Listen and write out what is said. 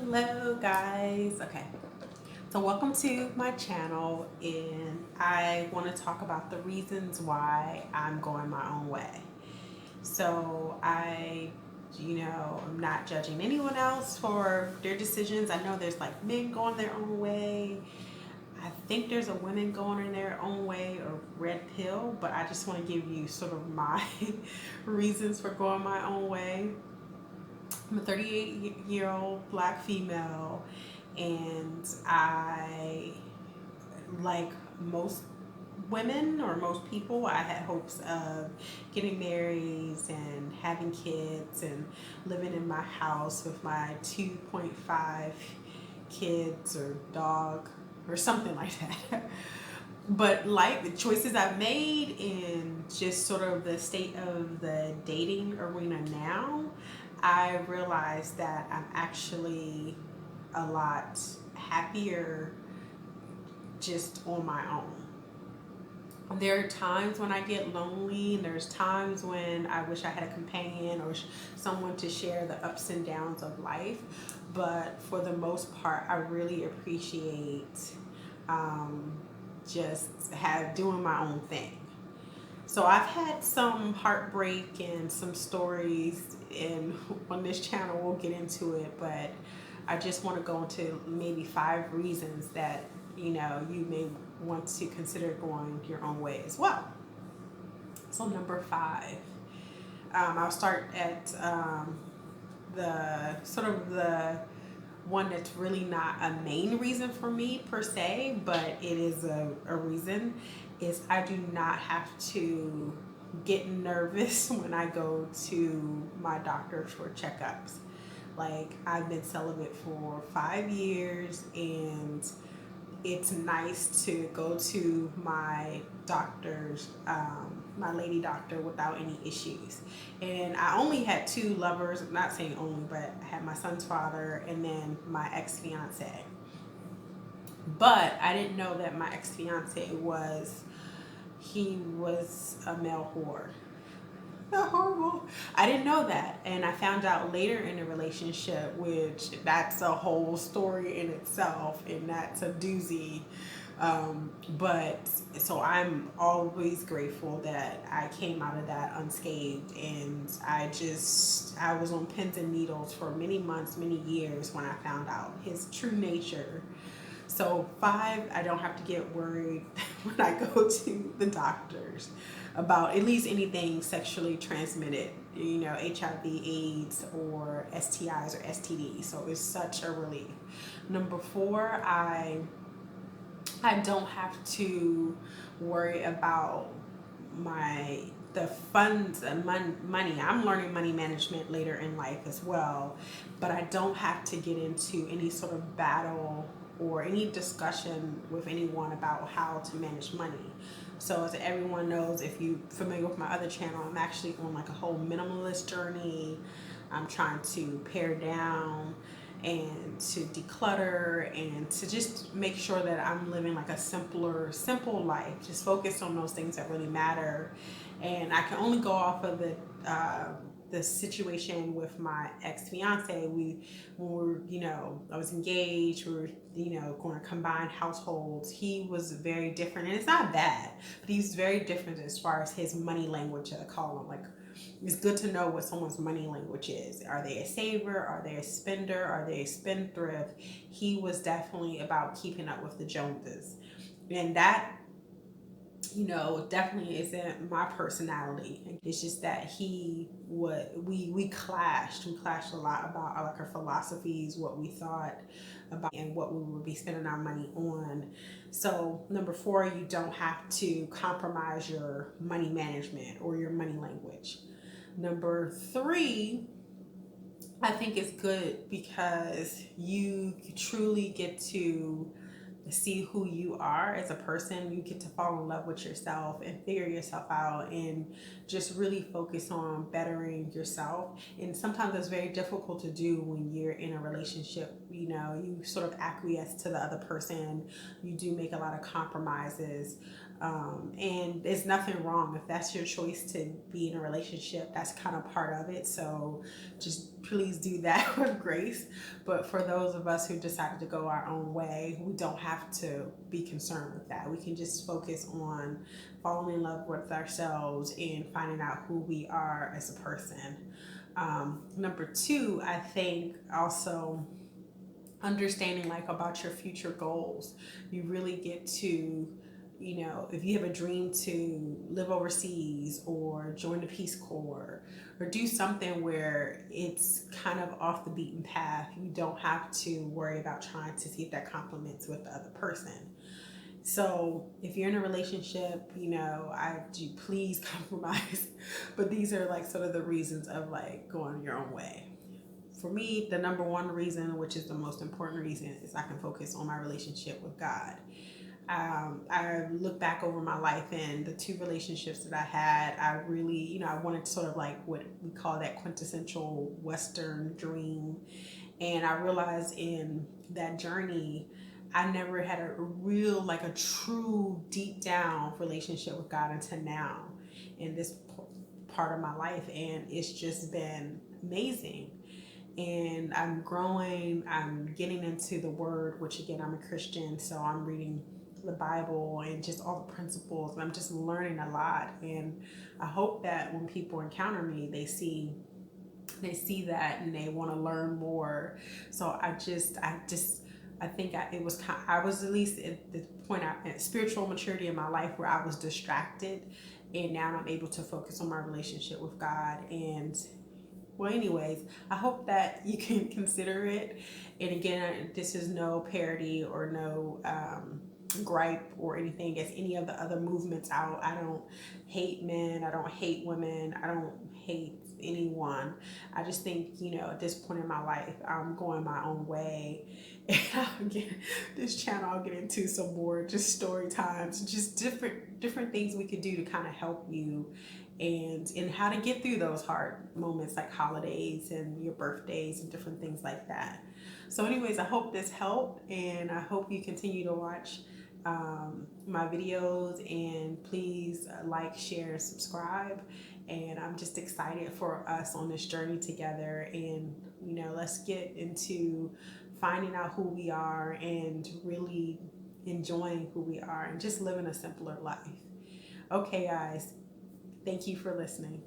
Hello guys. Okay, so welcome to my channel, and I want to talk about the reasons why I'm going my own way. So I'm not judging anyone else for their decisions. I know there's like men going their own way. I think there's a women going in their own way or red pill, but I just want to give you sort of my reasons for going my own way. I'm a 38-year-old black female, and I, like most women or most people, I had hopes of getting married and having kids and living in my house with my 2.5 kids or dog or something like that. But like the choices I've made in just sort of the state of the dating arena now, I realized that I'm actually a lot happier just on my own. There are times when I get lonely, and there's times when I wish I had a companion or someone to share the ups and downs of life. But for the most part, I really appreciate um, just doing my own thing. So I've had some heartbreak and some stories, and on this channel we'll get into it. But I just want to go into maybe 5 reasons that you may want to consider going your own way as well. So number 5, I'll start at the sort of the one that's really not a main reason for me per se, but it is a reason, is I do not have to get nervous when I go to my doctor for checkups. Like, I've been celibate for 5 years, and it's nice to go to my doctor's, my lady doctor, without any issues. And I only had 2 lovers, I'm not saying only, but I had my son's father and then my ex-fiance. But I didn't know that my ex-fiance he was a male whore. Horrible. I didn't know that, and I found out later in the relationship, which that's a whole story in itself, and that's a doozy. But so I'm always grateful that I came out of that unscathed, and I was on pins and needles for many months, many years when I found out his true nature. So 5, I don't have to get worried when I go to the doctors about at least anything sexually transmitted, HIV, AIDS, or STIs or STDs. So it's such a relief. Number 4, I don't have to worry about the funds and money. I'm learning money management later in life as well, but I don't have to get into any sort of battle or any discussion with anyone about how to manage money. So as everyone knows, if you're familiar with my other channel, I'm actually on like a whole minimalist journey. I'm trying to pare down and to declutter and to just make sure that I'm living like a simple life. Just focus on those things that really matter. And I can only go off of the situation with my ex-fiance. When we were, I was engaged, we were, going to combine households. He was very different, and it's not bad, but he's very different as far as his money language, I call him. Like, it's good to know what someone's money language is. Are they a saver? Are they a spender? Are they a spendthrift? He was definitely about keeping up with the Joneses. And that, definitely isn't my personality. It's just that we clashed. We clashed a lot about like our philosophies, what we thought about, and what we would be spending our money on. So number 4, you don't have to compromise your money management or your money language. Number 3, I think it's good because you truly get to see who you are as a person. You get to fall in love with yourself and figure yourself out and just really focus on bettering yourself. And sometimes it's very difficult to do when you're in a relationship. You sort of acquiesce to the other person. You do make a lot of compromises. And there's nothing wrong if that's your choice to be in a relationship. That's kind of part of it. So just please do that with grace. But for those of us who decided to go our own way, we don't have to be concerned with that. We can just focus on falling in love with ourselves and finding out who we are as a person. Number two, I think also understanding like about your future goals. You really get to, if you have a dream to live overseas or join the Peace Corps or do something where it's kind of off the beaten path, you don't have to worry about trying to see if that complements with the other person. So if you're in a relationship, I do please compromise. But these are like sort of the reasons of like going your own way. For me, the number one reason, which is the most important reason, is I can focus on my relationship with God. I look back over my life and the two relationships that I had, I really, I wanted sort of like what we call that quintessential Western dream. And I realized in that journey, I never had a real, like a true deep down relationship with God until now in this part of my life. And it's just been amazing. And I'm growing, I'm getting into the word, which again, I'm a Christian, so I'm reading the Bible and just all the principles, and I'm just learning a lot. And I hope that when people encounter me, they see that and they want to learn more. So I think I was at least at the point at spiritual maturity in my life where I was distracted, and now I'm able to focus on my relationship with God. And well, anyways, I hope that you can consider it. And again, this is no parody or no gripe or anything against any of the other movements out. I don't hate men. I don't hate women. I don't hate anyone. I just think, at this point in my life, I'm going my own way. And this channel, I'll get into some more just story times, just different things we could do to kind of help you and how to get through those hard moments like holidays and your birthdays and different things like that. So anyways, I hope this helped, and I hope you continue to watch my videos, and please like, share, subscribe. And I'm just excited for us on this journey together, and let's get into finding out who we are and really enjoying who we are and just living a simpler life. Okay, guys. Thank you for listening.